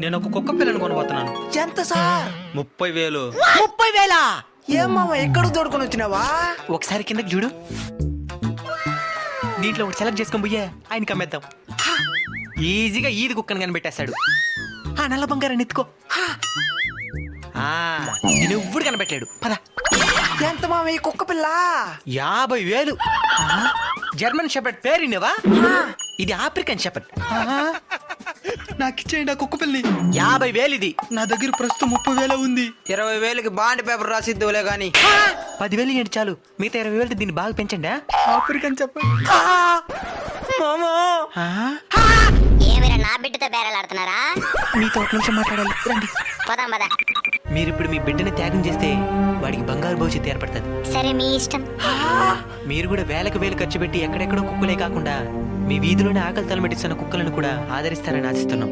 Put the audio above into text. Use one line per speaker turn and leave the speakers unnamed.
నేను ఒక కుక్క పిల్లని కొనబోతున్నాను.
ఎంత సార్?
30,000.
30,000? ఏం మామ ఎక్కడ దొడుకొని వచ్చినావా?
ఒకసారి కిందకి చూడు. దీంట్లో ఒకటి సెలెక్ట్ చేసుకొని పోయే ఆయనకి అమ్మేద్దాం. ఈజీగా ఈది కుక్కని కనిపెట్టేస్తాడు. ఆ నల్ల బంగారాన్ని ఎత్తుకో. నేను ఎవ్వడు కనిపెట్టాడు. పద.
ఎంత మామ ఈ కుక్క పిల్ల?
50,000. జర్మన్ షెపర్డ్ పేరునేవా? ఇది ఆఫ్రికన్ షెపర్డ్. నాకు ఇచ్చేయండి ఆ కుక్క పిల్లని. 50,000 ఇది. నా దగ్గర ప్రస్తుతం 30,000 ఉంది.
20,000కి బాండ్ పేపర్ రాసిద్దులే గాని.
10,000 ఏంటి చాలు. మిగతా 20,000 దీన్ని బాగా పెంచండి. ఆఫ్రికన్ చెప్పండి.
ఏమైనా నా బిడ్డతో బేరలాడుతున్నారా?
మీతో ఒక నిమిషం మాట్లాడాలి, రండి.
పోదాం పద.
మీరిప్పుడు మీ బిడ్డని త్యాగం చేస్తే వాడికి బంగారు భవిష్యత్తు ఏర్పడుతుంది.
సరే మీ ఇష్టం.
మీరు కూడా వేలకు వేలు ఖర్చు పెట్టి ఎక్కడెక్కడో కుక్కలే కాకుండా మీ వీధిలోనే ఆకలి తలమెట్టిస్తున్న కుక్కలను కూడా ఆదరిస్తారని ఆశిస్తున్నాం.